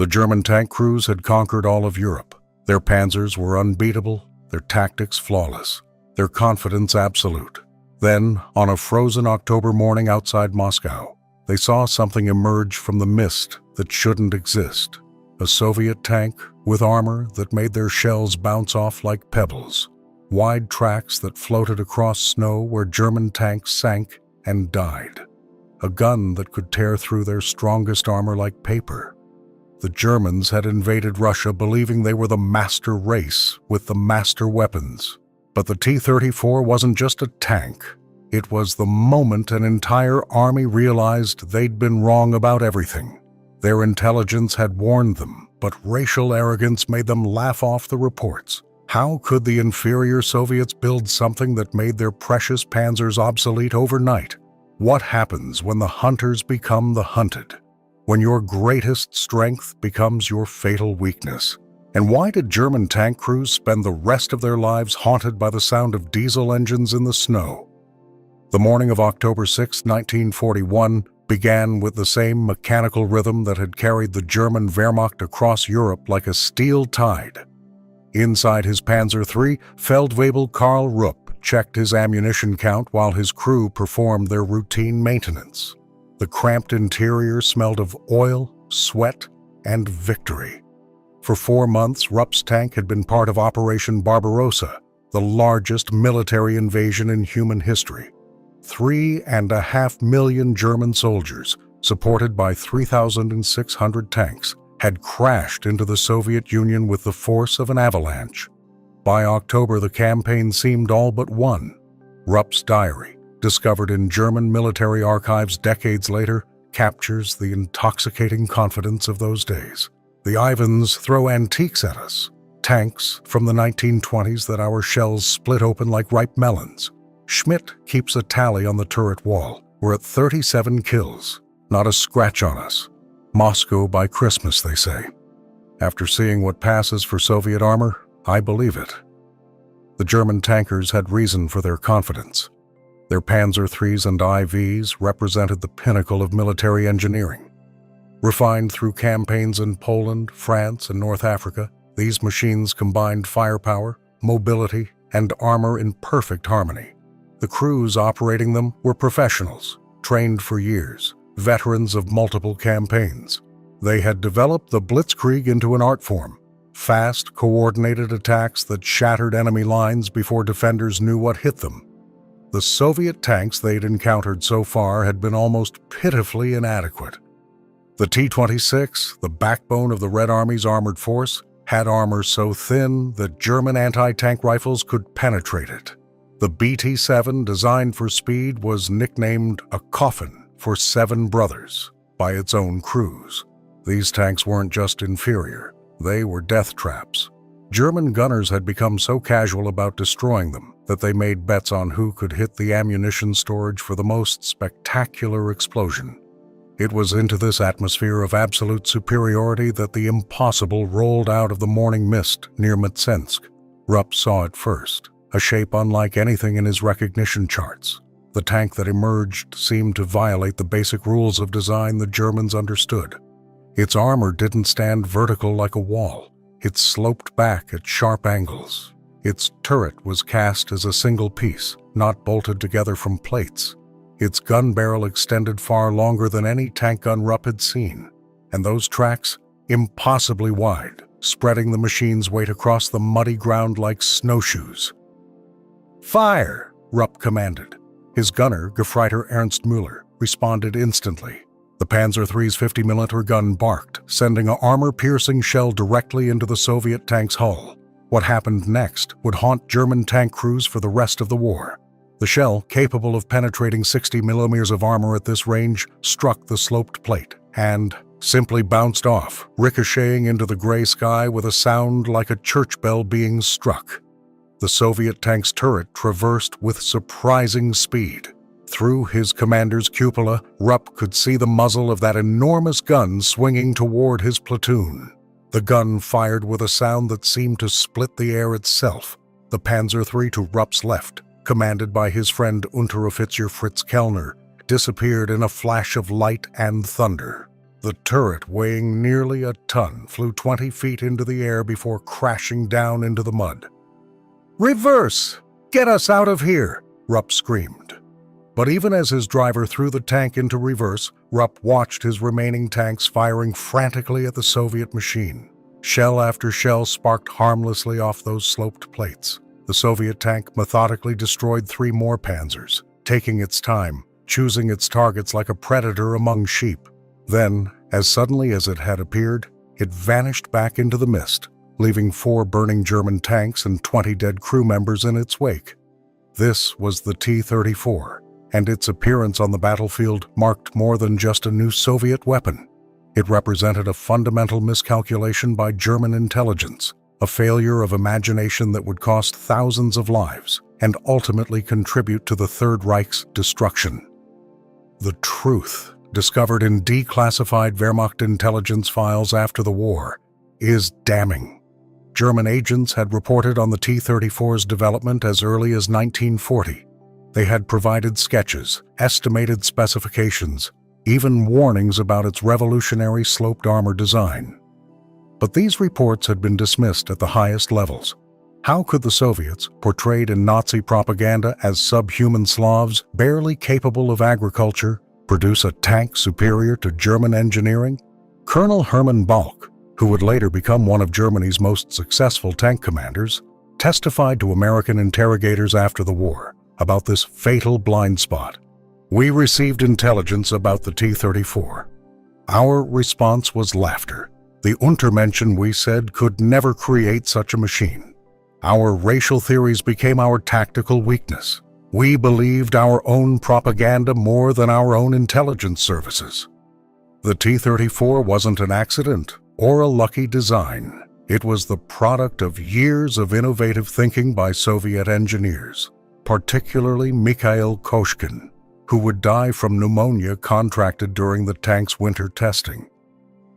The German tank crews had conquered all of Europe. Their Panzers were unbeatable, their tactics flawless, their confidence absolute. Then, on a frozen October morning outside Moscow, they saw something emerge from the mist that shouldn't exist. A Soviet tank with armor that made their shells bounce off like pebbles. Wide tracks that floated across snow where German tanks sank and died. A gun that could tear through their strongest armor like paper. The Germans had invaded Russia believing they were the master race with the master weapons. But the T-34 wasn't just a tank. It was the moment an entire army realized they'd been wrong about everything. Their intelligence had warned them, but racial arrogance made them laugh off the reports. How could the inferior Soviets build something that made their precious Panzers obsolete overnight? What happens when the hunters become the hunted? When your greatest strength becomes your fatal weakness? And why did German tank crews spend the rest of their lives haunted by the sound of diesel engines in the snow? The morning of October 6, 1941, began with the same mechanical rhythm that had carried the German Wehrmacht across Europe like a steel tide. Inside his Panzer III, Feldwebel Karl Rupp checked his ammunition count while his crew performed their routine maintenance. The cramped interior smelled of oil, sweat, and victory. For 4 months, Rupp's tank had been part of Operation Barbarossa, the largest military invasion in human history. 3.5 million German soldiers, supported by 3,600 tanks, had crashed into the Soviet Union with the force of an avalanche. By October, the campaign seemed all but won. Rupp's diary, discovered in German military archives decades later, captures the intoxicating confidence of those days. The Ivans throw antiques at us, tanks from the 1920s that our shells split open like ripe melons. Schmidt keeps a tally on the turret wall. We're at 37 kills, not a scratch on us. Moscow by Christmas, they say. After seeing what passes for Soviet armor, I believe it. The German tankers had reason for their confidence. Their Panzer IIIs and IVs represented the pinnacle of military engineering. Refined through campaigns in Poland, France, and North Africa, these machines combined firepower, mobility, and armor in perfect harmony. The crews operating them were professionals, trained for years, veterans of multiple campaigns. They had developed the blitzkrieg into an art form, fast, coordinated attacks that shattered enemy lines before defenders knew what hit them. The Soviet tanks they'd encountered so far had been almost pitifully inadequate. The T-26, the backbone of the Red Army's armored force, had armor so thin that German anti-tank rifles could penetrate it. The BT-7, designed for speed, was nicknamed a coffin for 7 brothers by its own crews. These tanks weren't just inferior, they were death traps. German gunners had become so casual about destroying them that they made bets on who could hit the ammunition storage for the most spectacular explosion. It was into this atmosphere of absolute superiority that the impossible rolled out of the morning mist near Mtsensk. Rupp saw it first, a shape unlike anything in his recognition charts. The tank that emerged seemed to violate the basic rules of design the Germans understood. Its armor didn't stand vertical like a wall. It sloped back at sharp angles. Its turret was cast as a single piece, not bolted together from plates. Its gun barrel extended far longer than any tank gun Rupp had seen, and those tracks, impossibly wide, spreading the machine's weight across the muddy ground like snowshoes. "Fire!" Rupp commanded. His gunner, Gefreiter Ernst Müller, responded instantly. The Panzer III's 50mm gun barked, sending an armor-piercing shell directly into the Soviet tank's hull. What happened next would haunt German tank crews for the rest of the war. The shell, capable of penetrating 60mm of armor at this range, struck the sloped plate and simply bounced off, ricocheting into the gray sky with a sound like a church bell being struck. The Soviet tank's turret traversed with surprising speed. Through his commander's cupola, Rupp could see the muzzle of that enormous gun swinging toward his platoon. The gun fired with a sound that seemed to split the air itself. The Panzer III to Rupp's left, commanded by his friend Unteroffizier Fritz Kellner, disappeared in a flash of light and thunder. The turret, weighing nearly a ton, flew 20 feet into the air before crashing down into the mud. "Reverse! Get us out of here!" Rupp screamed. But even as his driver threw the tank into reverse, Rupp watched his remaining tanks firing frantically at the Soviet machine. Shell after shell sparked harmlessly off those sloped plates. The Soviet tank methodically destroyed 3 more Panzers, taking its time, choosing its targets like a predator among sheep. Then, as suddenly as it had appeared, it vanished back into the mist, leaving 4 burning German tanks and 20 dead crew members in its wake. This was the T-34, and its appearance on the battlefield marked more than just a new Soviet weapon. It represented a fundamental miscalculation by German intelligence, a failure of imagination that would cost thousands of lives and ultimately contribute to the Third Reich's destruction. The truth, discovered in declassified Wehrmacht intelligence files after the war, is damning. German agents had reported on the T-34's development as early as 1940. They had provided sketches, estimated specifications, even warnings about its revolutionary sloped armor design. But these reports had been dismissed at the highest levels. How could the Soviets, portrayed in Nazi propaganda as subhuman Slavs, barely capable of agriculture, produce a tank superior to German engineering? Colonel Hermann Balck, who would later become one of Germany's most successful tank commanders, testified to American interrogators after the war about this fatal blind spot. "We received intelligence about the T-34. Our response was laughter. The Untermenschen, we said, could never create such a machine. Our racial theories became our tactical weakness. We believed our own propaganda more than our own intelligence services." The T-34 wasn't an accident or a lucky design. It was the product of years of innovative thinking by Soviet engineers, particularly Mikhail Koshkin, who would die from pneumonia contracted during the tank's winter testing.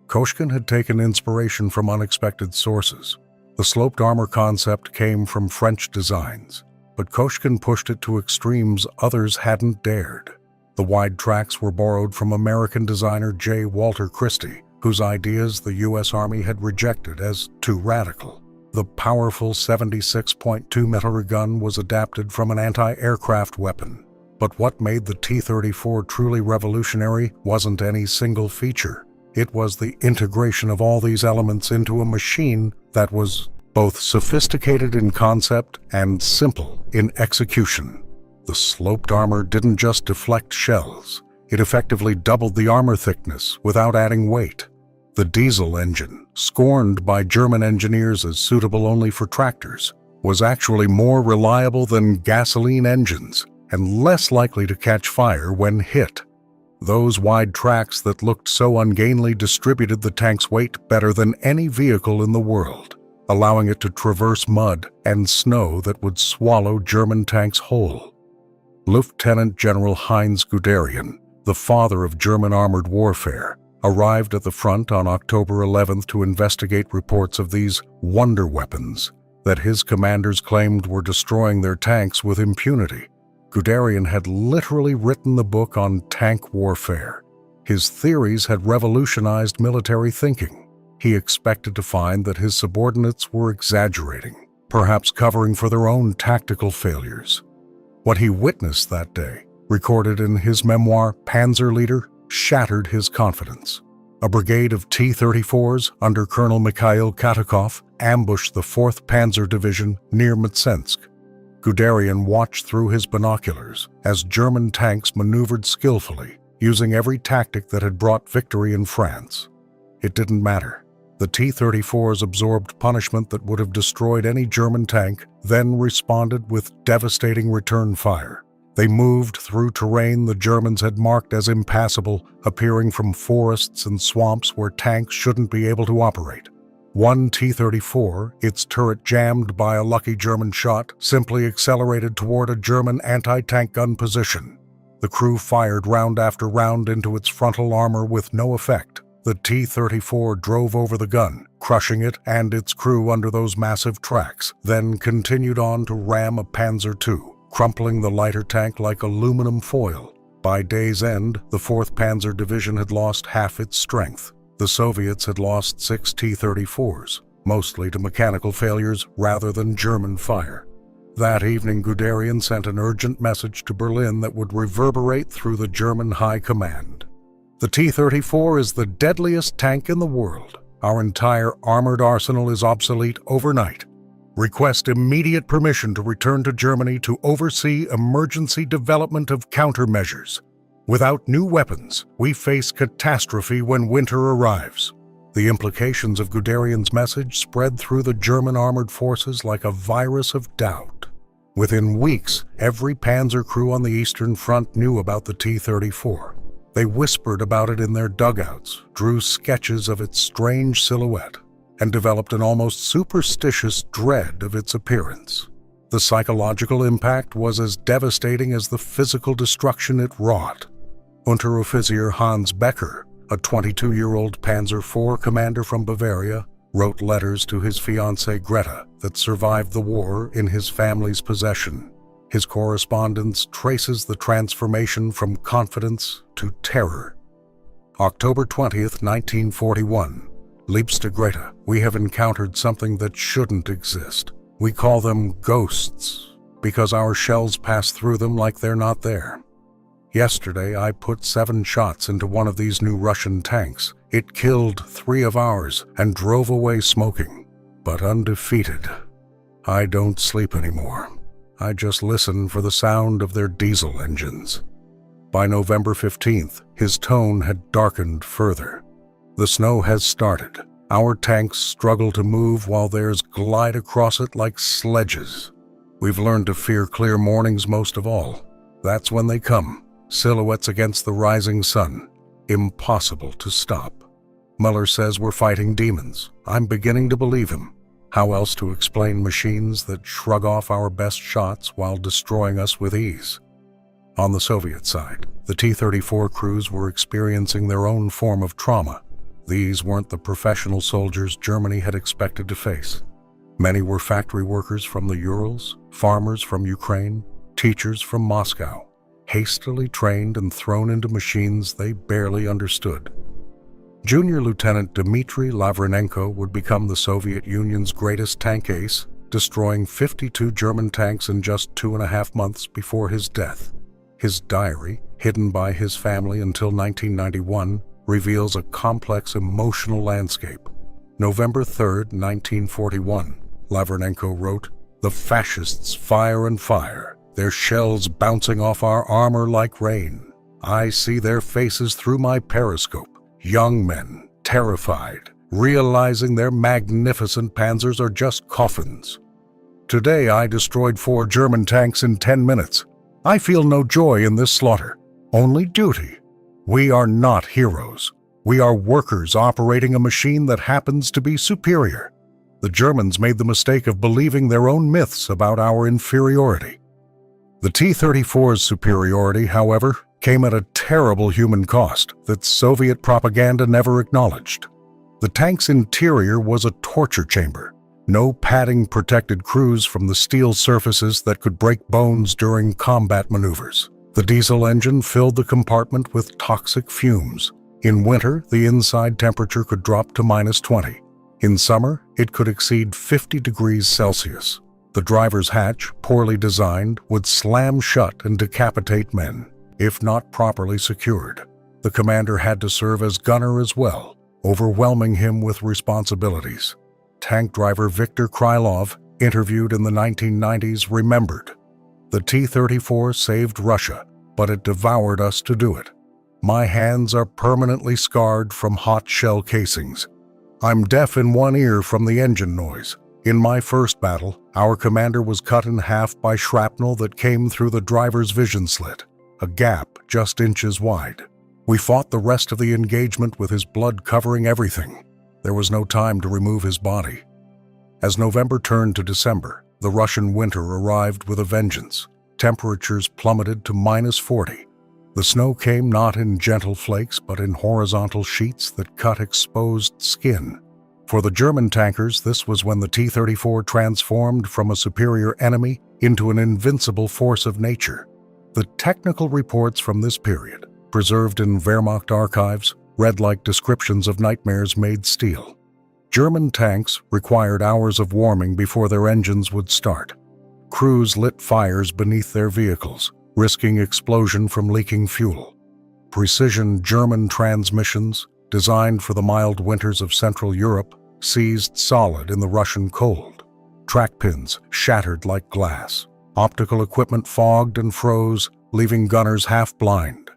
Koshkin had taken inspiration from unexpected sources. The sloped armor concept came from French designs, but Koshkin pushed it to extremes others hadn't dared. The wide tracks were borrowed from American designer J. Walter Christie, whose ideas the U.S. Army had rejected as too radical. The powerful 76.2 millimeter gun was adapted from an anti-aircraft weapon. But what made the T-34 truly revolutionary wasn't any single feature. It was the integration of all these elements into a machine that was both sophisticated in concept and simple in execution. The sloped armor didn't just deflect shells. It effectively doubled the armor thickness without adding weight. The diesel engine, scorned by German engineers as suitable only for tractors, was actually more reliable than gasoline engines and less likely to catch fire when hit. Those wide tracks that looked so ungainly distributed the tank's weight better than any vehicle in the world, allowing it to traverse mud and snow that would swallow German tanks whole. Lieutenant General Heinz Guderian, the father of German armored warfare, arrived at the front on October 11th to investigate reports of these wonder weapons that his commanders claimed were destroying their tanks with impunity. Guderian had literally written the book on tank warfare. His theories had revolutionized military thinking. He expected to find that his subordinates were exaggerating, perhaps covering for their own tactical failures. What he witnessed that day, recorded in his memoir Panzer Leader, shattered his confidence. A brigade of T-34s under Colonel Mikhail Katakov ambushed the 4th Panzer Division near Mtsensk. Guderian watched through his binoculars as German tanks maneuvered skillfully, using every tactic that had brought victory in France. It didn't matter. The T-34s absorbed punishment that would have destroyed any German tank, then responded with devastating return fire. They moved through terrain the Germans had marked as impassable, appearing from forests and swamps where tanks shouldn't be able to operate. One T-34, its turret jammed by a lucky German shot, simply accelerated toward a German anti-tank gun position. The crew fired round after round into its frontal armor with no effect. The T-34 drove over the gun, crushing it and its crew under those massive tracks, then continued on to ram a Panzer II, crumpling the lighter tank like aluminum foil. By day's end, the 4th Panzer Division had lost half its strength. The Soviets had lost 6 T-34s, mostly to mechanical failures rather than German fire. That evening, Guderian sent an urgent message to Berlin that would reverberate through the German High Command. The T-34 is the deadliest tank in the world. Our entire armored arsenal is obsolete overnight. Request immediate permission to return to Germany to oversee emergency development of countermeasures. Without new weapons, we face catastrophe when winter arrives. The implications of Guderian's message spread through the German armored forces like a virus of doubt. Within weeks, every panzer crew on the Eastern Front knew about the T-34. They whispered about it in their dugouts, drew sketches of its strange silhouette, and developed an almost superstitious dread of its appearance. The psychological impact was as devastating as the physical destruction it wrought. Unteroffizier Hans Becker, a 22-year-old Panzer IV commander from Bavaria, wrote letters to his fiancée Greta that survived the war in his family's possession. His correspondence traces the transformation from confidence to terror. October 20th, 1941. Liebste Greta, we have encountered something that shouldn't exist. We call them ghosts, because our shells pass through them like they're not there. Yesterday, I put 7 shots into one of these new Russian tanks. It killed 3 of ours and drove away smoking, but undefeated. I don't sleep anymore. I just listen for the sound of their diesel engines. By November 15th, his tone had darkened further. The snow has started. Our tanks struggle to move while theirs glide across it like sledges. We've learned to fear clear mornings most of all. That's when they come, silhouettes against the rising sun. Impossible to stop. Muller says we're fighting demons. I'm beginning to believe him. How else to explain machines that shrug off our best shots while destroying us with ease? On the Soviet side, the T-34 crews were experiencing their own form of trauma. These weren't the professional soldiers Germany had expected to face. Many were factory workers from the Urals, farmers from Ukraine, teachers from Moscow, hastily trained and thrown into machines they barely understood. Junior Lieutenant Dmitry Lavrenenko would become the Soviet Union's greatest tank ace, destroying 52 German tanks in just 2.5 months before his death. His diary, hidden by his family until 1991, reveals a complex emotional landscape. November 3, 1941, Lavrenenko wrote, "The fascists fire and fire, their shells bouncing off our armor like rain. I see their faces through my periscope, young men, terrified, realizing their magnificent panzers are just coffins. Today I destroyed 4 German tanks in 10 minutes. I feel no joy in this slaughter, only duty. We are not heroes. We are workers operating a machine that happens to be superior. The Germans made the mistake of believing their own myths about our inferiority." The T-34's superiority, however, came at a terrible human cost that Soviet propaganda never acknowledged. The tank's interior was a torture chamber. No padding protected crews from the steel surfaces that could break bones during combat maneuvers. The diesel engine filled the compartment with toxic fumes. In winter, the inside temperature could drop to -20. In summer, it could exceed 50 degrees Celsius. The driver's hatch, poorly designed, would slam shut and decapitate men, if not properly secured. The commander had to serve as gunner as well, overwhelming him with responsibilities. Tank driver Viktor Krylov, interviewed in the 1990s, remembered, "The T-34 saved Russia, but it devoured us to do it. My hands are permanently scarred from hot shell casings. I'm deaf in one ear from the engine noise. In my first battle, our commander was cut in half by shrapnel that came through the driver's vision slit, a gap just inches wide. We fought the rest of the engagement with his blood covering everything. There was no time to remove his body." As November turned to December, the Russian winter arrived with a vengeance. Temperatures plummeted to -40. The snow came not in gentle flakes, but in horizontal sheets that cut exposed skin. For the German tankers, this was when the T-34 transformed from a superior enemy into an invincible force of nature. The technical reports from this period, preserved in Wehrmacht archives, read like descriptions of nightmares made steel. German tanks required hours of warming before their engines would start. Crews lit fires beneath their vehicles, risking explosion from leaking fuel. Precision German transmissions, designed for the mild winters of Central Europe, seized solid in the Russian cold. Track pins shattered like glass. Optical equipment fogged and froze, leaving gunners half-blind.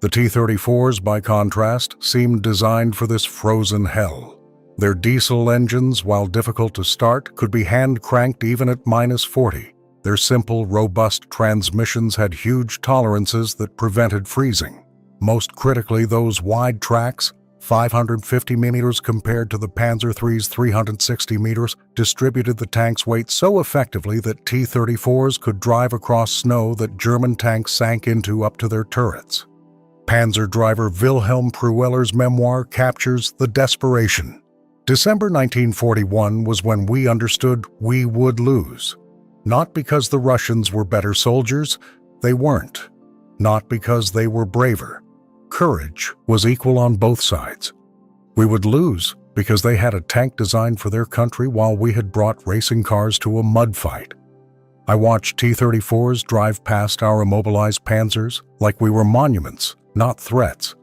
The T-34s, by contrast, seemed designed for this frozen hell. Their diesel engines, while difficult to start, could be hand-cranked even at -40. Their simple, robust transmissions had huge tolerances that prevented freezing. Most critically, those wide tracks, 550 meters compared to the Panzer III's 360 meters, distributed the tank's weight so effectively that T-34s could drive across snow that German tanks sank into up to their turrets. Panzer driver Wilhelm Prueller's memoir captures the desperation. December 1941 was when we understood we would lose. Not because the Russians were better soldiers, they weren't. Not because they were braver. Courage was equal on both sides. We would lose because they had a tank designed for their country while we had brought racing cars to a mud fight. I watched T-34s drive past our immobilized Panzers like we were monuments, not threats.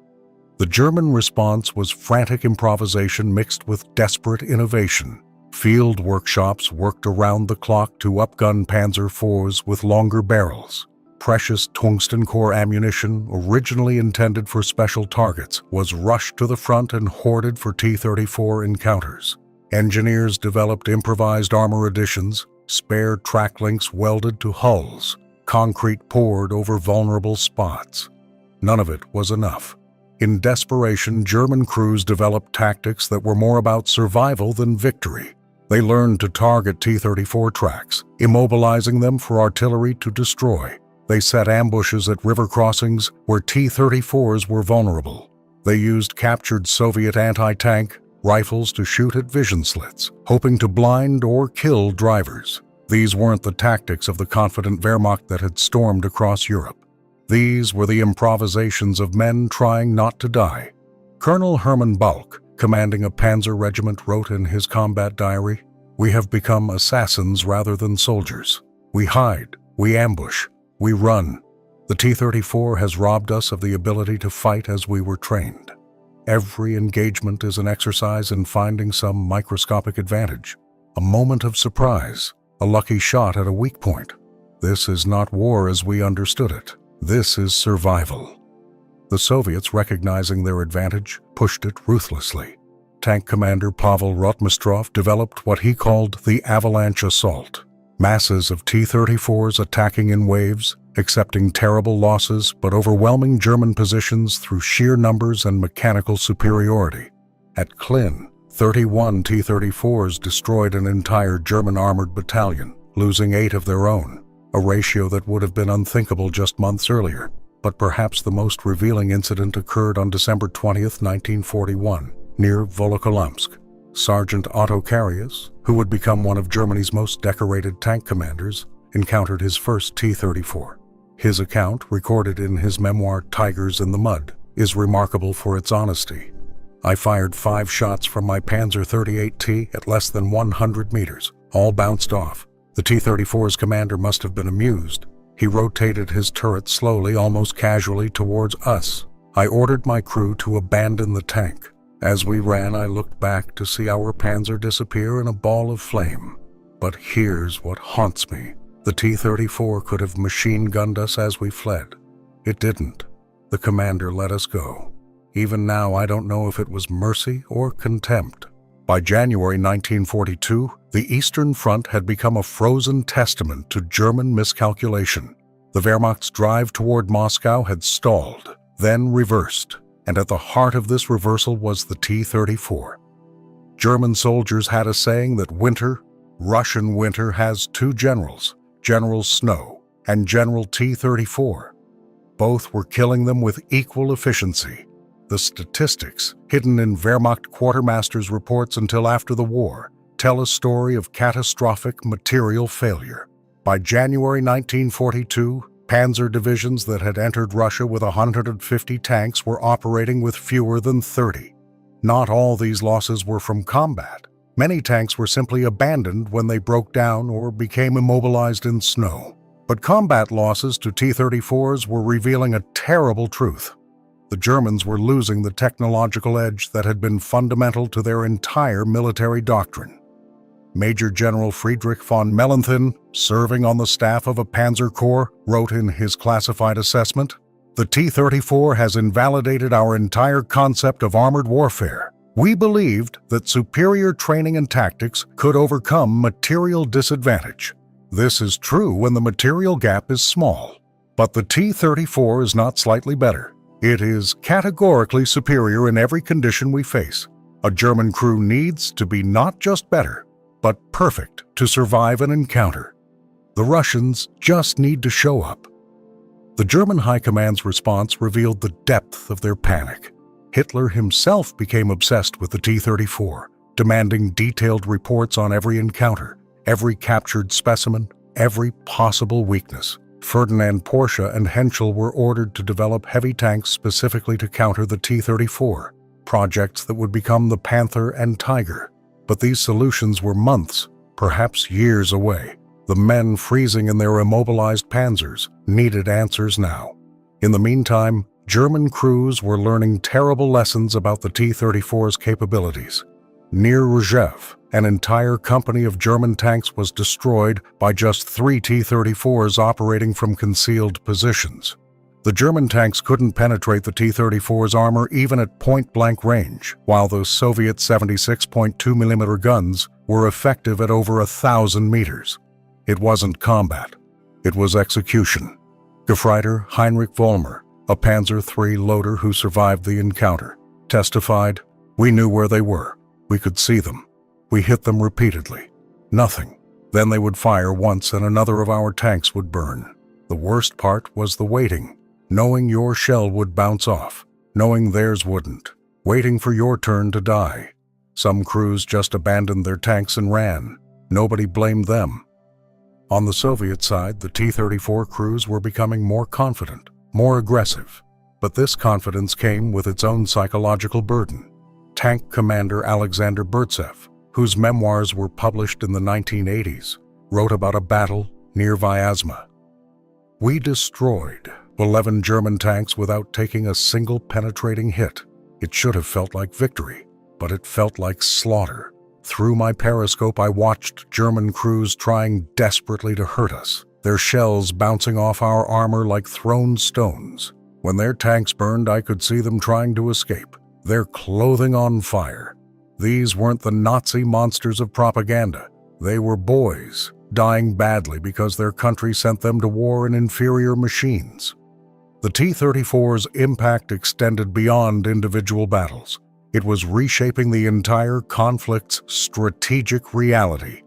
The German response was frantic improvisation mixed with desperate innovation. Field workshops worked around the clock to upgun Panzer IVs with longer barrels. Precious tungsten core ammunition, originally intended for special targets, was rushed to the front and hoarded for T-34 encounters. Engineers developed improvised armor additions, spare track links welded to hulls, concrete poured over vulnerable spots. None of it was enough. In desperation, German crews developed tactics that were more about survival than victory. They learned to target T-34 tracks, immobilizing them for artillery to destroy. They set ambushes at river crossings where T-34s were vulnerable. They used captured Soviet anti-tank rifles to shoot at vision slits, hoping to blind or kill drivers. These weren't the tactics of the confident Wehrmacht that had stormed across Europe. These were the improvisations of men trying not to die. Colonel Hermann Balk, commanding a panzer regiment, wrote in his combat diary, "We have become assassins rather than soldiers. We hide, we ambush, we run. The T-34 has robbed us of the ability to fight as we were trained. Every engagement is an exercise in finding some microscopic advantage, a moment of surprise, a lucky shot at a weak point. This is not war as we understood it. This is survival." The Soviets, recognizing their advantage, pushed it ruthlessly. Tank commander Pavel Rotmistrov developed what he called the avalanche assault. Masses of T-34s attacking in waves, accepting terrible losses but overwhelming German positions through sheer numbers and mechanical superiority. At Klin, 31 T-34s destroyed an entire German armored battalion, losing 8 of their own, a ratio that would have been unthinkable just months earlier. But perhaps the most revealing incident occurred on December 20th, 1941, near Volokholamsk. Sergeant Otto Karius, who would become one of Germany's most decorated tank commanders, encountered his first T-34. His account, recorded in his memoir Tigers in the Mud, is remarkable for its honesty. "I fired 5 shots from my Panzer 38T at less than 100 meters. All bounced off. The T-34's commander must have been amused. He rotated his turret slowly, almost casually, towards us. I ordered my crew to abandon the tank. As we ran, I looked back to see our Panzer disappear in a ball of flame. But here's what haunts me. The T-34 could have machine-gunned us as we fled. It didn't. The commander let us go. Even now, I don't know if it was mercy or contempt." By January 1942, the Eastern Front had become a frozen testament to German miscalculation. The Wehrmacht's drive toward Moscow had stalled, then reversed, and at the heart of this reversal was the T-34. German soldiers had a saying that Russian winter has 2 generals, General Snow and General T-34. Both were killing them with equal efficiency. The statistics, hidden in Wehrmacht quartermasters' reports until after the war, tell a story of catastrophic material failure. By January 1942, Panzer divisions that had entered Russia with 150 tanks were operating with fewer than 30. Not all these losses were from combat. Many tanks were simply abandoned when they broke down or became immobilized in snow. But combat losses to T-34s were revealing a terrible truth. The Germans were losing the technological edge that had been fundamental to their entire military doctrine. Major General Friedrich von Mellenthin, serving on the staff of a Panzer Corps, wrote in his classified assessment, "The T-34 has invalidated our entire concept of armored warfare. We believed that superior training and tactics could overcome material disadvantage. This is true when the material gap is small. But the T-34 is not slightly better. It is categorically superior in every condition we face. A German crew needs to be not just better, but perfect to survive an encounter. The Russians just need to show up." The German High Command's response revealed the depth of their panic. Hitler himself became obsessed with the T-34, demanding detailed reports on every encounter, every captured specimen, every possible weakness. Ferdinand Porsche and Henschel were ordered to develop heavy tanks specifically to counter the T-34, projects that would become the Panther and Tiger. But these solutions were months, perhaps years away. The men freezing in their immobilized Panzers needed answers now. In the meantime, German crews were learning terrible lessons about the T-34's capabilities. Near Rzhev, an entire company of German tanks was destroyed by just 3 T-34s operating from concealed positions. The German tanks couldn't penetrate the T-34's armor even at point-blank range, while those Soviet 76.2mm guns were effective at over 1,000 meters. It wasn't combat. It was execution. Gefreiter Heinrich Vollmer, a Panzer III loader who survived the encounter, testified, "We knew where they were. We could see them. We hit them repeatedly. Nothing. Then they would fire once and another of our tanks would burn. The worst part was the waiting. Knowing your shell would bounce off, knowing theirs wouldn't, waiting for your turn to die. Some crews just abandoned their tanks and ran. Nobody blamed them." On the Soviet side, the T-34 crews were becoming more confident, more aggressive. But this confidence came with its own psychological burden. Tank Commander Alexander Burtsev, whose memoirs were published in the 1980s, wrote about a battle near Vyazma. "We destroyed 11 German tanks without taking a single penetrating hit. It should have felt like victory, but it felt like slaughter. Through my periscope, I watched German crews trying desperately to hurt us, their shells bouncing off our armor like thrown stones. When their tanks burned, I could see them trying to escape, their clothing on fire. These weren't the Nazi monsters of propaganda. They were boys, dying badly because their country sent them to war in inferior machines." The T-34's impact extended beyond individual battles. It was reshaping the entire conflict's strategic reality.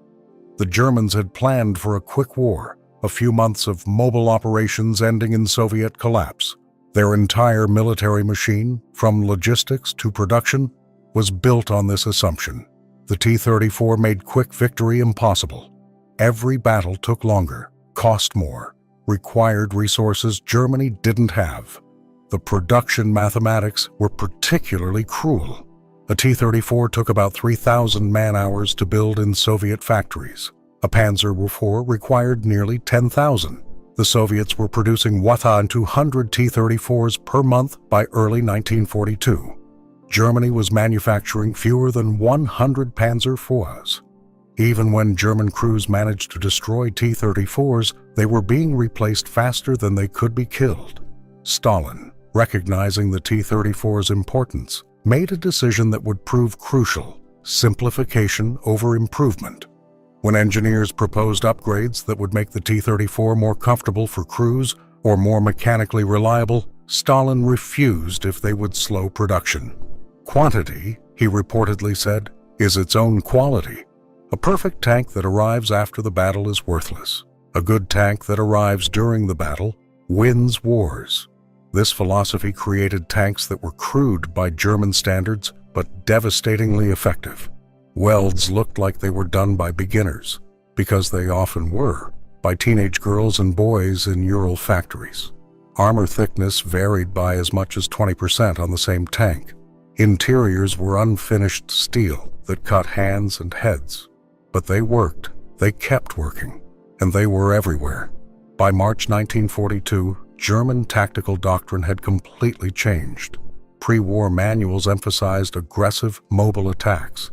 The Germans had planned for a quick war, a few months of mobile operations ending in Soviet collapse. Their entire military machine, from logistics to production, was built on this assumption. The T-34 made quick victory impossible. Every battle took longer, cost more, required resources Germany didn't have. The production mathematics were particularly cruel. A T-34 took about 3,000 man-hours to build in Soviet factories. A Panzer IV required nearly 10,000. The Soviets were producing 1,200 T-34s per month by early 1942. Germany was manufacturing fewer than 100 Panzer IVs. Even when German crews managed to destroy T-34s, they were being replaced faster than they could be killed. Stalin, recognizing the T-34's importance, made a decision that would prove crucial: simplification over improvement. When engineers proposed upgrades that would make the T-34 more comfortable for crews or more mechanically reliable, Stalin refused if they would slow production. "Quantity," he reportedly said, "is its own quality. A perfect tank that arrives after the battle is worthless. A good tank that arrives during the battle wins wars." This philosophy created tanks that were crude by German standards, but devastatingly effective. Welds looked like they were done by beginners, because they often were, by teenage girls and boys in Ural factories. Armor thickness varied by as much as 20% on the same tank. Interiors were unfinished steel that cut hands and heads. But they worked, they kept working, and they were everywhere. By March 1942, German tactical doctrine had completely changed. Pre-war manuals emphasized aggressive, mobile attacks.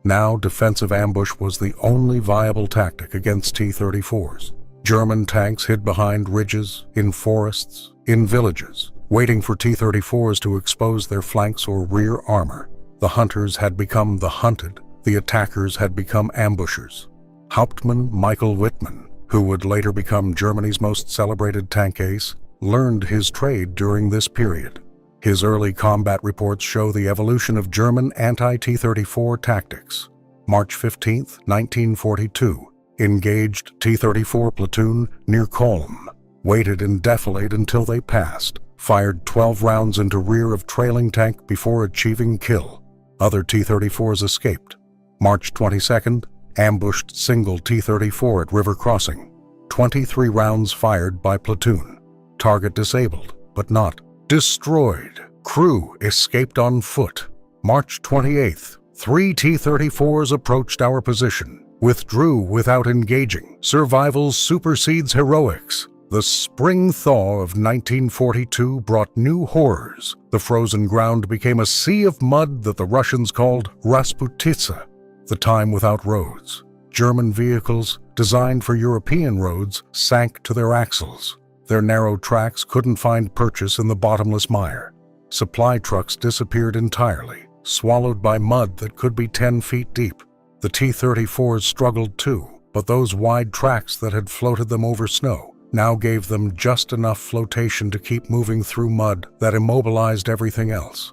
Now, defensive ambush was the only viable tactic against T-34s. German tanks hid behind ridges, in forests, in villages, waiting for T-34s to expose their flanks or rear armor. The hunters had become the hunted. The attackers had become ambushers. Hauptmann Michael Wittmann, who would later become Germany's most celebrated tank ace, learned his trade during this period. His early combat reports show the evolution of German anti-T-34 tactics. March 15, 1942, engaged T-34 platoon near Kolm, waited in defilade until they passed, fired 12 rounds into rear of trailing tank before achieving kill. Other T-34s escaped. March 22nd, ambushed single T-34 at river crossing. 23 rounds fired by platoon. Target disabled, but not destroyed. Crew escaped on foot. March 28th, 3 T-34s approached our position, withdrew without engaging. Survival supersedes heroics. The spring thaw of 1942 brought new horrors. The frozen ground became a sea of mud that the Russians called Rasputitsa, the time without roads. German vehicles, designed for European roads, sank to their axles. Their narrow tracks couldn't find purchase in the bottomless mire. Supply trucks disappeared entirely, swallowed by mud that could be 10 feet deep. The T-34s struggled too, but those wide tracks that had floated them over snow now gave them just enough flotation to keep moving through mud that immobilized everything else.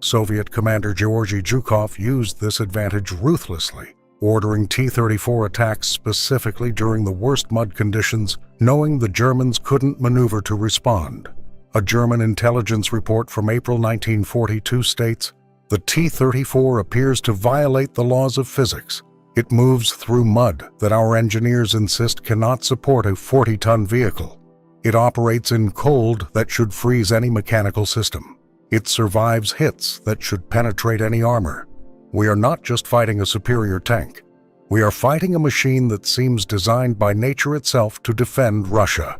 Soviet commander Georgy Zhukov used this advantage ruthlessly, ordering T-34 attacks specifically during the worst mud conditions, knowing the Germans couldn't maneuver to respond. A German intelligence report from April 1942 states, "The T-34 appears to violate the laws of physics. It moves through mud that our engineers insist cannot support a 40-ton vehicle. It operates in cold that should freeze any mechanical system. It survives hits that should penetrate any armor. We are not just fighting a superior tank. We are fighting a machine that seems designed by nature itself to defend Russia."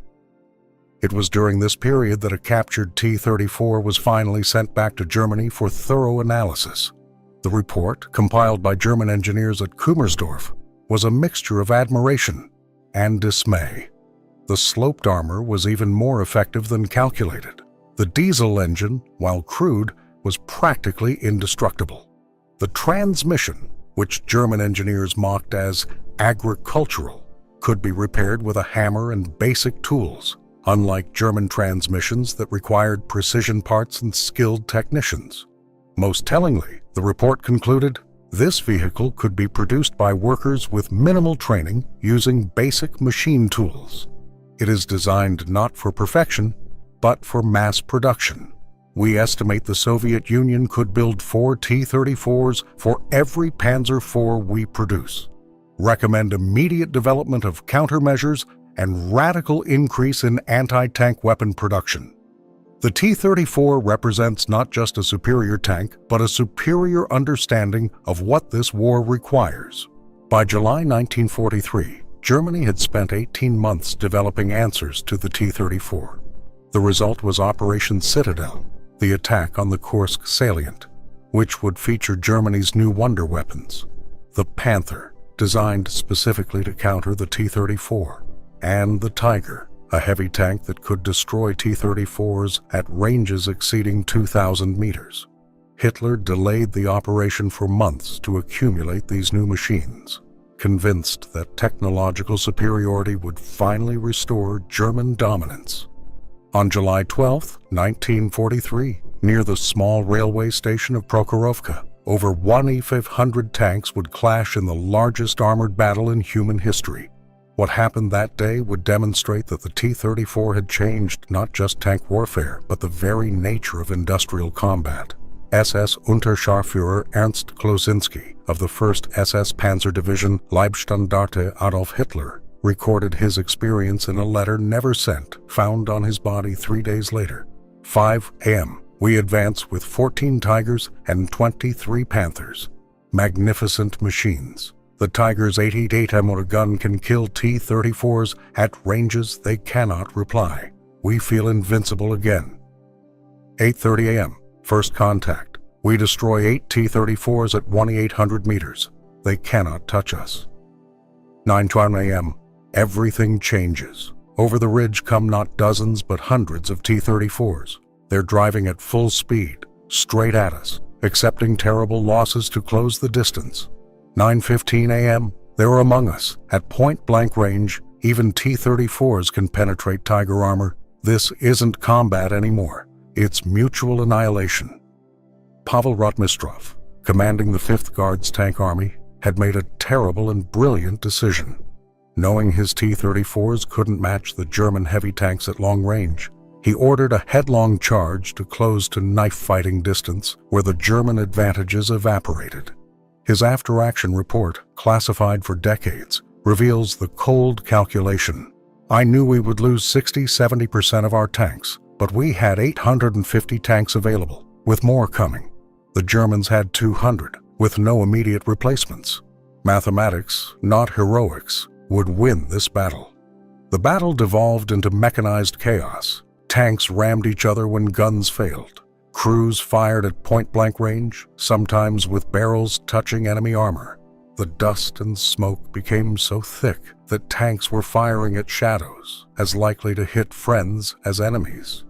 It was during this period that a captured T-34 was finally sent back to Germany for thorough analysis. The report, compiled by German engineers at Kummersdorf, was a mixture of admiration and dismay. The sloped armor was even more effective than calculated. The diesel engine, while crude, was practically indestructible. The transmission, which German engineers mocked as agricultural, could be repaired with a hammer and basic tools, unlike German transmissions that required precision parts and skilled technicians. Most tellingly, the report concluded, this vehicle could be produced by workers with minimal training using basic machine tools. It is designed not for perfection, but for mass production. We estimate the Soviet Union could build 4 T-34s for every Panzer IV we produce. Recommend immediate development of countermeasures and radical increase in anti-tank weapon production. The T-34 represents not just a superior tank, but a superior understanding of what this war requires. By July 1943, Germany had spent 18 months developing answers to the T-34. The result was Operation Citadel, the attack on the Kursk salient, which would feature Germany's new wonder weapons, the Panther, designed specifically to counter the T-34, and the Tiger, a heavy tank that could destroy T-34s at ranges exceeding 2,000 meters. Hitler delayed the operation for months to accumulate these new machines, convinced that technological superiority would finally restore German dominance. On July 12, 1943, near the small railway station of Prokhorovka, over 1,500 tanks would clash in the largest armored battle in human history. What happened that day would demonstrate that the T-34 had changed not just tank warfare, but the very nature of industrial combat. SS Unterscharführer Ernst Klosinski of the 1st SS Panzer Division Leibstandarte Adolf Hitler recorded his experience in a letter never sent, found on his body 3 days later. 5 a.m. We advance with 14 Tigers and 23 Panthers. Magnificent machines. The Tiger's 88 mm gun can kill T-34s at ranges they cannot reply. We feel invincible again. 8:30 a.m. First contact. We destroy 8 T-34s at 1,800 meters. They cannot touch us. 9:20 a.m. Everything changes. Over the ridge come not dozens but hundreds of T-34s. They're driving at full speed, straight at us, accepting terrible losses to close the distance. 9:15 a.m. They're among us. At point-blank range, even T-34s can penetrate Tiger armor. This isn't combat anymore. It's mutual annihilation. Pavel Rotmistrov, commanding the 5th Guards Tank Army, had made a terrible and brilliant decision. Knowing his T-34s couldn't match the German heavy tanks at long range, he ordered a headlong charge to close to knife-fighting distance where the German advantages evaporated. His after-action report, classified for decades, reveals the cold calculation. I knew we would lose 60–70% of our tanks, but we had 850 tanks available, with more coming. The Germans had 200, with no immediate replacements. Mathematics, not heroics, would win this battle. The battle devolved into mechanized chaos. Tanks rammed each other when guns failed. Crews fired at point-blank range, sometimes with barrels touching enemy armor. The dust and smoke became so thick that tanks were firing at shadows, as likely to hit friends as enemies.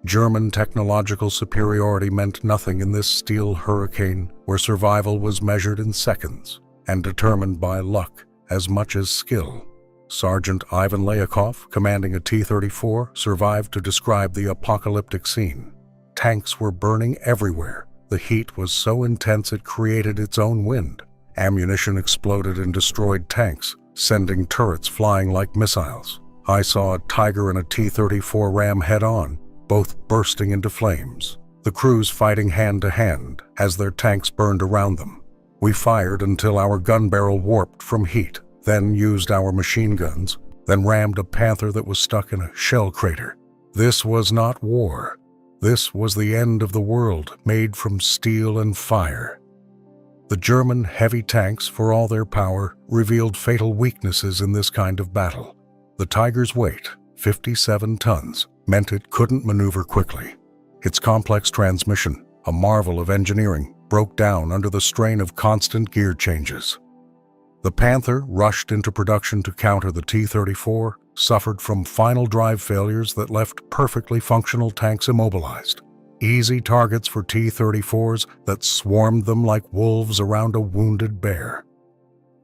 German technological superiority meant nothing in this steel hurricane where survival was measured in seconds and determined by luck as much as skill. Sergeant Ivan Layakov, commanding a T-34, survived to describe the apocalyptic scene. Tanks were burning everywhere. The heat was so intense it created its own wind. Ammunition exploded and destroyed tanks, sending turrets flying like missiles. I saw a Tiger and a T-34 ram head-on, both bursting into flames. The crews fighting hand-to-hand as their tanks burned around them. We fired until our gun barrel warped from heat, then used our machine guns, then rammed a Panther that was stuck in a shell crater. This was not war. This was the end of the world made from steel and fire. The German heavy tanks, for all their power, revealed fatal weaknesses in this kind of battle. The Tiger's weight, 57 tons, meant it couldn't maneuver quickly. Its complex transmission, a marvel of engineering, broke down under the strain of constant gear changes. The Panther, rushed into production to counter the T-34, suffered from final drive failures that left perfectly functional tanks immobilized. Easy targets for T-34s that swarmed them like wolves around a wounded bear.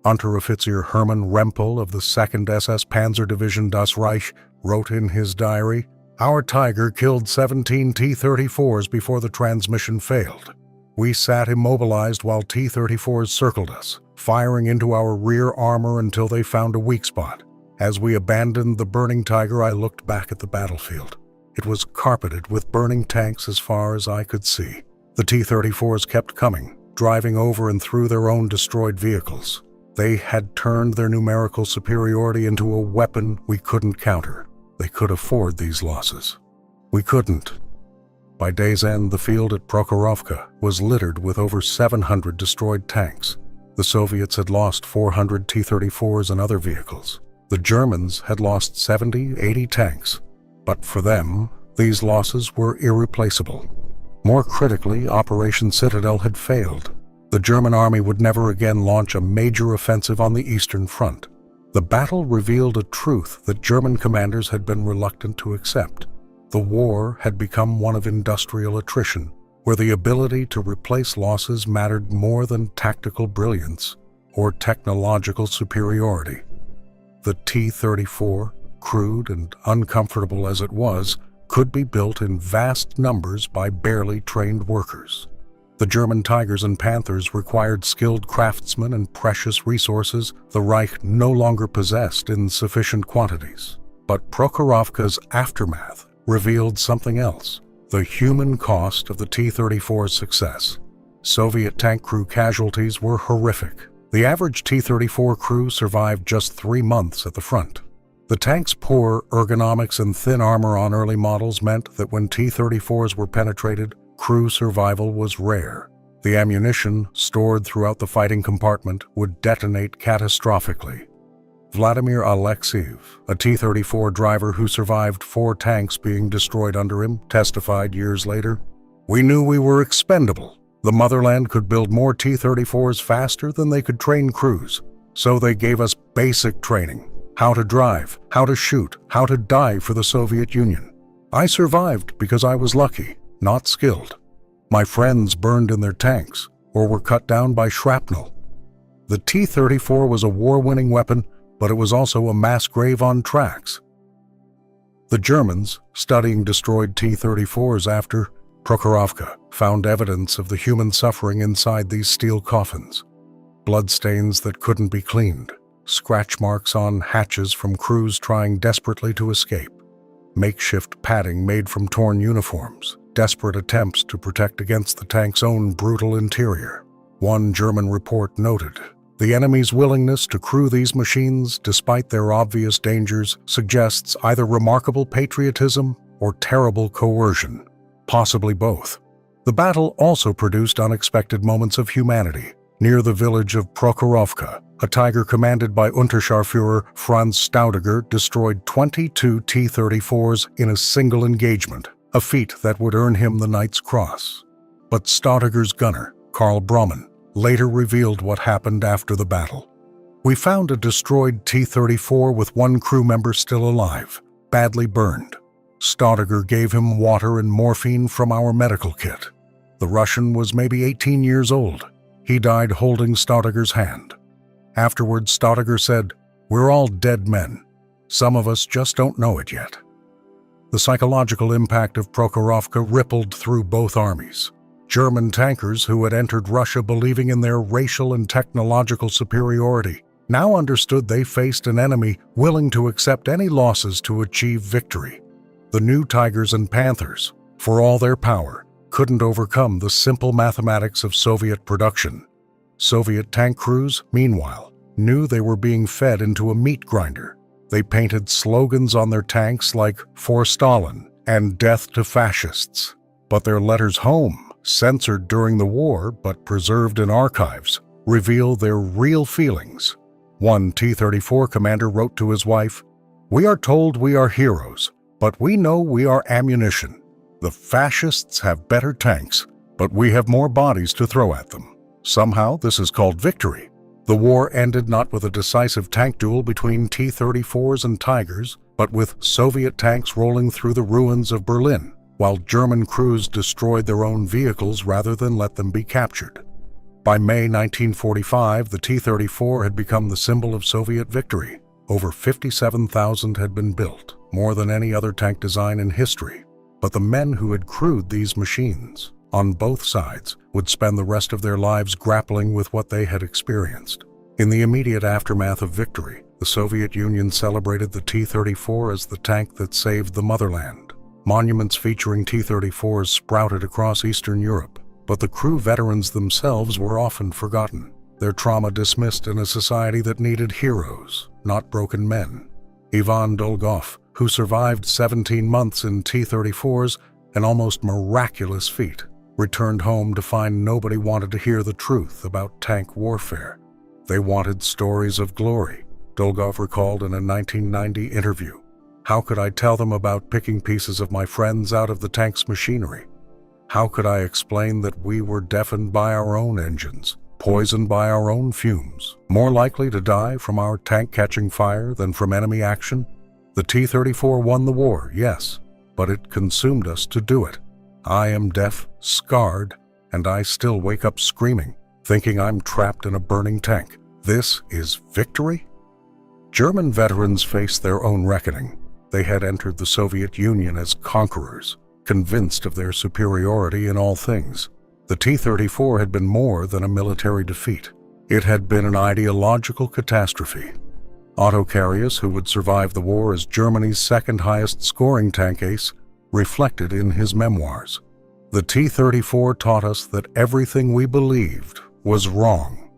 Unteroffizier Hermann Rempel of the 2nd SS Panzer Division Das Reich wrote in his diary, "Our Tiger killed 17 T-34s before the transmission failed. We sat immobilized while T-34s circled us, firing into our rear armor until they found a weak spot. As we abandoned the burning Tiger, I looked back at the battlefield. It was carpeted with burning tanks as far as I could see. The T-34s kept coming, driving over and through their own destroyed vehicles. They had turned their numerical superiority into a weapon we couldn't counter. They could afford these losses. We couldn't." By day's end, the field at Prokhorovka was littered with over 700 destroyed tanks. The Soviets had lost 400 T-34s and other vehicles. The Germans had lost 70–80 tanks. But for them, these losses were irreplaceable. More critically, Operation Citadel had failed. The German army would never again launch a major offensive on the Eastern Front. The battle revealed a truth that German commanders had been reluctant to accept. The war had become one of industrial attrition, where the ability to replace losses mattered more than tactical brilliance or technological superiority. The T-34, crude and uncomfortable as it was, could be built in vast numbers by barely trained workers. The German Tigers and Panthers required skilled craftsmen and precious resources the Reich no longer possessed in sufficient quantities. But Prokhorovka's aftermath revealed something else: the human cost of the T-34's success. Soviet tank crew casualties were horrific. The average T-34 crew survived just 3 months at the front. The tank's poor ergonomics and thin armor on early models meant that when T-34s were penetrated, crew survival was rare. The ammunition stored throughout the fighting compartment would detonate catastrophically. Vladimir Alexeyev, a T-34 driver who survived 4 tanks being destroyed under him, testified years later, "We knew we were expendable. The motherland could build more T-34s faster than they could train crews, so they gave us basic training. How to drive, how to shoot, how to die for the Soviet Union. I survived because I was lucky, not skilled. My friends burned in their tanks or were cut down by shrapnel." The T-34 was a war-winning weapon, but it was also a mass grave on tracks. The Germans, studying destroyed T-34s after Prokhorovka, found evidence of the human suffering inside these steel coffins. Bloodstains that couldn't be cleaned, scratch marks on hatches from crews trying desperately to escape, makeshift padding made from torn uniforms, desperate attempts to protect against the tank's own brutal interior. One German report noted, "The enemy's willingness to crew these machines, despite their obvious dangers, suggests either remarkable patriotism or terrible coercion, possibly both." The battle also produced unexpected moments of humanity. Near the village of Prokhorovka, a Tiger commanded by Unterscharführer Franz Staudiger destroyed 22 T-34s in a single engagement, a feat that would earn him the Knight's Cross. But Staudiger's gunner, Karl Braumann, later revealed what happened after the battle. "We found a destroyed T-34 with one crew member still alive, badly burned. Staudiger gave him water and morphine from our medical kit. The Russian was maybe 18 years old. He died holding Staudiger's hand. Afterwards, Staudiger said, 'We're all dead men. Some of us just don't know it yet.'" The psychological impact of Prokhorovka rippled through both armies. German tankers who had entered Russia believing in their racial and technological superiority now understood they faced an enemy willing to accept any losses to achieve victory. The new Tigers and Panthers, for all their power, couldn't overcome the simple mathematics of Soviet production. Soviet tank crews, meanwhile, knew they were being fed into a meat grinder. They painted slogans on their tanks like "For Stalin" and "Death to Fascists." But their letters home, censored during the war but preserved in archives, reveal their real feelings. One T-34 commander wrote to his wife, "We are told we are heroes, but we know we are ammunition. The fascists have better tanks, but we have more bodies to throw at them. Somehow this is called victory." The war ended not with a decisive tank duel between T-34s and Tigers, but with Soviet tanks rolling through the ruins of Berlin, while German crews destroyed their own vehicles rather than let them be captured. By May 1945, the T-34 had become the symbol of Soviet victory. Over 57,000 had been built, more than any other tank design in history. But the men who had crewed these machines, on both sides, would spend the rest of their lives grappling with what they had experienced. In the immediate aftermath of victory, the Soviet Union celebrated the T-34 as the tank that saved the motherland. Monuments featuring T-34s sprouted across Eastern Europe, but the crew veterans themselves were often forgotten, their trauma dismissed in a society that needed heroes, not broken men. Ivan Dolgov, who survived 17 months in T-34s, an almost miraculous feat, returned home to find nobody wanted to hear the truth about tank warfare. They wanted stories of glory, Dolgov recalled in a 1990 interview. "How could I tell them about picking pieces of my friends out of the tank's machinery? How could I explain that we were deafened by our own engines, poisoned by our own fumes, more likely to die from our tank catching fire than from enemy action? The T-34 won the war, yes, but it consumed us to do it. I am deaf, scarred, and I still wake up screaming, thinking I'm trapped in a burning tank. This is victory?" German veterans faced their own reckoning. They had entered the Soviet Union as conquerors, convinced of their superiority in all things. The T-34 had been more than a military defeat. It had been an ideological catastrophe. Otto Carius, who would survive the war as Germany's second highest scoring tank ace, reflected in his memoirs. "The T-34 taught us that everything we believed was wrong.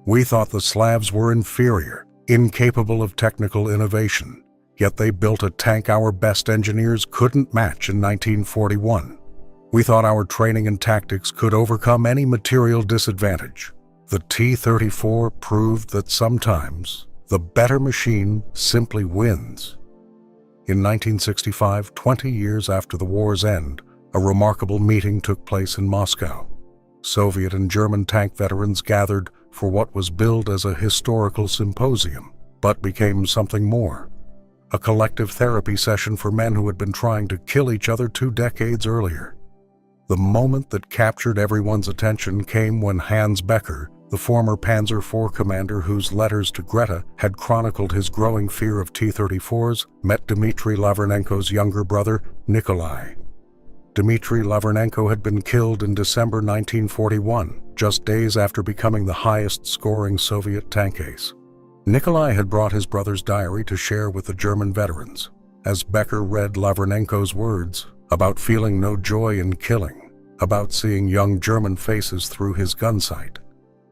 We thought the Slavs were inferior, incapable of technical innovation. yet they built a tank our best engineers couldn't match in 1941. We thought our training and tactics could overcome any material disadvantage. The T-34 proved that sometimes the better machine simply wins. In 1965, 20 years after the war's end, a remarkable meeting took place in Moscow. Soviet and German tank veterans gathered for what was billed as a historical symposium, but became something more. A collective therapy session for men who had been trying to kill each other 2 decades earlier. The moment that captured everyone's attention came when Hans Becker, the former Panzer IV commander whose letters to Greta had chronicled his growing fear of T-34s, met Dmitry Lavernenko's younger brother, Nikolai. Dmitry Lavernenko had been killed in December 1941, just days after becoming the highest-scoring Soviet tank ace. Nikolai had brought his brother's diary to share with the German veterans. As Becker read Lavernenko's words about feeling no joy in killing, about seeing young German faces through his gun sight,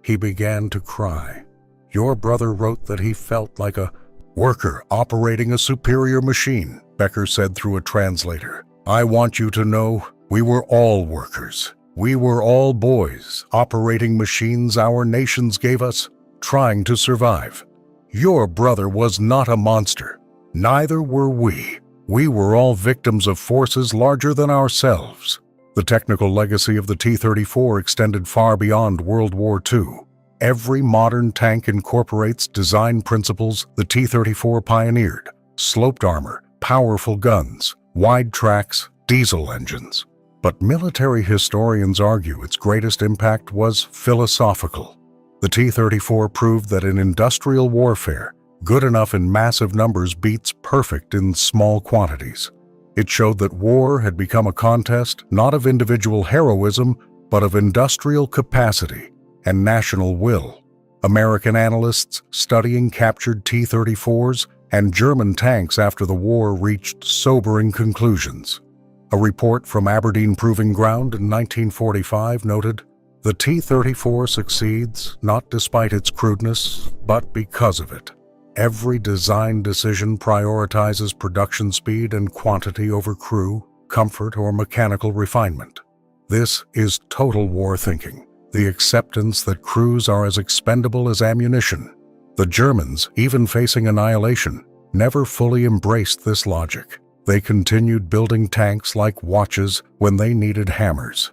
he began to cry. "Your brother wrote that he felt like a worker operating a superior machine," Becker said through a translator. "I want you to know we were all workers. We were all boys operating machines our nations gave us, trying to survive. Your brother was not a monster. Neither were we. We were all victims of forces larger than ourselves." The technical legacy of the T-34 extended far beyond World War II. Every modern tank incorporates design principles the T-34 pioneered: sloped armor, powerful guns, wide tracks, diesel engines. But military historians argue its greatest impact was philosophical. The T-34 proved that in industrial warfare, good enough in massive numbers beats perfect in small quantities. It showed that war had become a contest not of individual heroism, but of industrial capacity and national will. American analysts studying captured T-34s and German tanks after the war reached sobering conclusions. A report from Aberdeen Proving Ground in 1945 noted, "The T-34 succeeds not despite its crudeness, but because of it. Every design decision prioritizes production speed and quantity over crew, comfort, or mechanical refinement. This is total war thinking, the acceptance that crews are as expendable as ammunition." The Germans, even facing annihilation, never fully embraced this logic. They continued building tanks like watches when they needed hammers.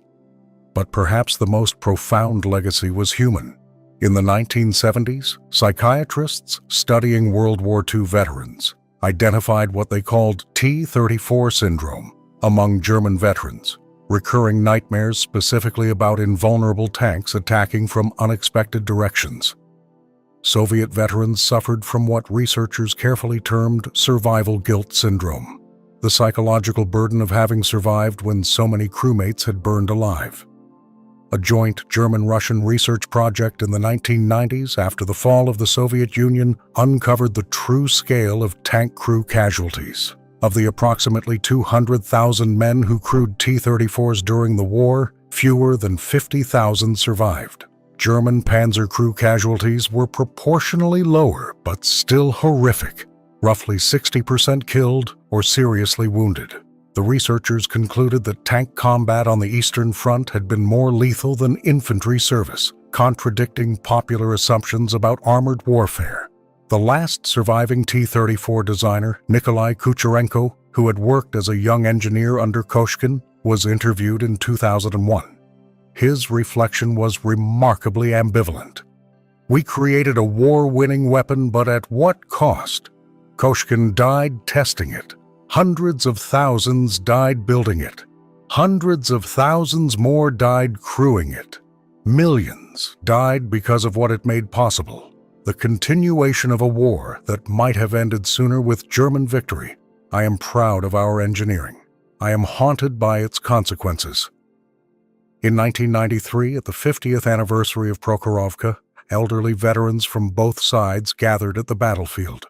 But perhaps the most profound legacy was human. In the 1970s, psychiatrists studying World War II veterans identified what they called T-34 syndrome among German veterans, recurring nightmares specifically about invulnerable tanks attacking from unexpected directions. Soviet veterans suffered from what researchers carefully termed survival guilt syndrome, the psychological burden of having survived when so many crewmates had burned alive. A joint German-Russian research project in the 1990s after the fall of the Soviet Union uncovered the true scale of tank crew casualties. Of the approximately 200,000 men who crewed T-34s during the war, fewer than 50,000 survived. German Panzer crew casualties were proportionally lower but still horrific, roughly 60% killed or seriously wounded. The researchers concluded that tank combat on the Eastern Front had been more lethal than infantry service, contradicting popular assumptions about armored warfare. The last surviving T-34 designer, Nikolai Kucherenko, who had worked as a young engineer under Koshkin, was interviewed in 2001. His reflection was remarkably ambivalent. "We created a war-winning weapon, but at what cost? Koshkin died testing it. Hundreds of thousands died building it. Hundreds of thousands more died crewing it. Millions died because of what it made possible. The continuation of a war that might have ended sooner with German victory. I am proud of our engineering. I am haunted by its consequences." In 1993, at the 50th anniversary of Prokhorovka, elderly veterans from both sides gathered at the battlefield.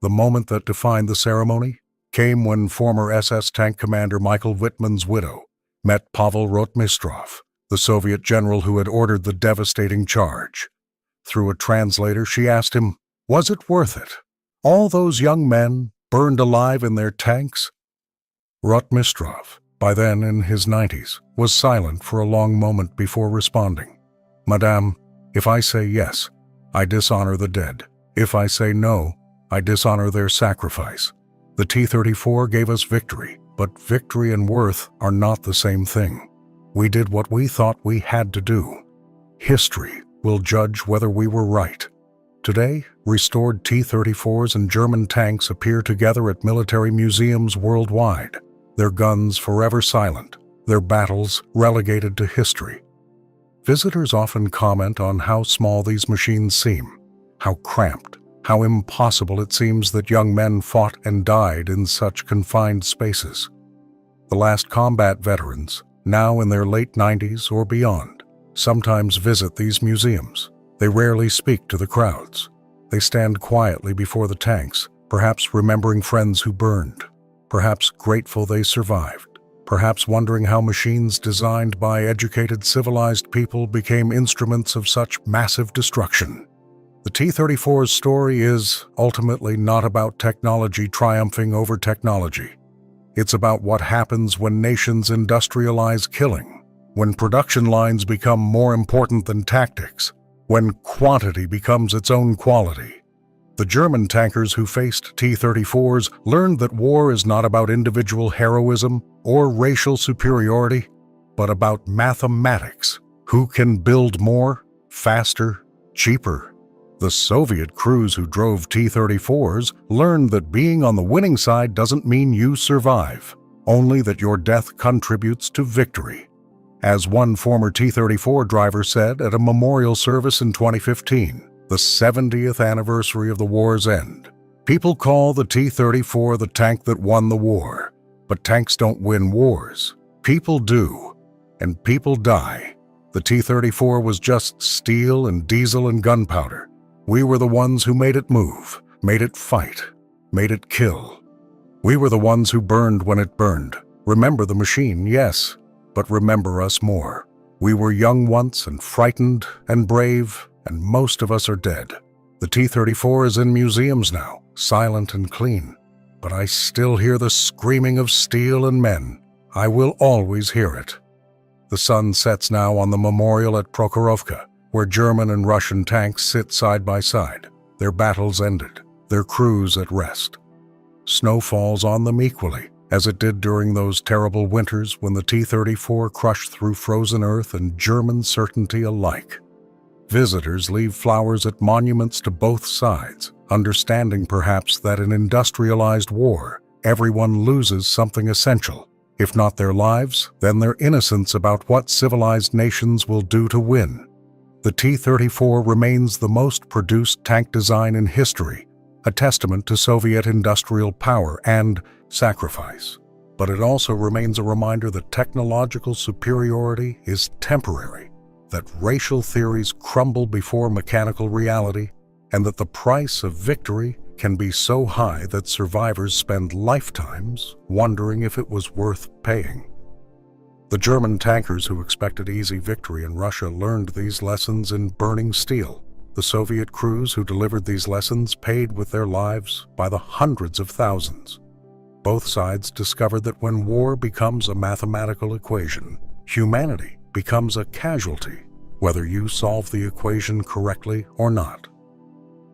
The moment that defined the ceremony came when former SS tank commander Michael Wittmann's widow met Pavel Rotmistrov, the Soviet general who had ordered the devastating charge. Through a translator, she asked him, "Was it worth it? All those young men, burned alive in their tanks? Rotmistrov, by then in his 90s, was silent for a long moment before responding. "Madame, if I say yes, I dishonor the dead. If I say no, I dishonor their sacrifice. The T-34 gave us victory, but victory and worth are not the same thing. We did what we thought we had to do. History will judge whether we were right." Today, restored T-34s and German tanks appear together at military museums worldwide, their guns forever silent, their battles relegated to history. Visitors often comment on how small these machines seem, how cramped, how impossible it seems that young men fought and died in such confined spaces. The last combat veterans, now in their late 90s or beyond, sometimes visit these museums. They rarely speak to the crowds. They stand quietly before the tanks, perhaps remembering friends who burned, perhaps grateful they survived, perhaps wondering how machines designed by educated, civilized people became instruments of such massive destruction. The T-34's story is ultimately not about technology triumphing over technology. It's about what happens when nations industrialize killing, when production lines become more important than tactics, when quantity becomes its own quality. The German tankers who faced T-34s learned that war is not about individual heroism or racial superiority, but about mathematics. Who can build more, faster, cheaper? The Soviet crews who drove T-34s learned that being on the winning side doesn't mean you survive, only that your death contributes to victory. As one former T-34 driver said at a memorial service in 2015, the 70th anniversary of the war's end, "People call the T-34 the tank that won the war, but tanks don't win wars. People do, and people die. The T-34 was just steel and diesel and gunpowder. We were the ones who made it move, made it fight, made it kill. We were the ones who burned when it burned. Remember the machine, yes, but remember us more. We were young once and frightened and brave, and most of us are dead. The T-34 is in museums now, silent and clean, but I still hear the screaming of steel and men. I will always hear it." The sun sets now on the memorial at Prokhorovka, where German and Russian tanks sit side by side, their battles ended, their crews at rest. Snow falls on them equally, as it did during those terrible winters when the T-34 crushed through frozen earth and German certainty alike. Visitors leave flowers at monuments to both sides, understanding perhaps that in industrialized war, everyone loses something essential, if not their lives, then their innocence about what civilized nations will do to win. The T-34 remains the most produced tank design in history, a testament to Soviet industrial power and sacrifice. But it also remains a reminder that technological superiority is temporary, that racial theories crumble before mechanical reality, and that the price of victory can be so high that survivors spend lifetimes wondering if it was worth paying. The German tankers who expected easy victory in Russia learned these lessons in burning steel. The Soviet crews who delivered these lessons paid with their lives by the hundreds of thousands. Both sides discovered that when war becomes a mathematical equation, humanity becomes a casualty, whether you solve the equation correctly or not.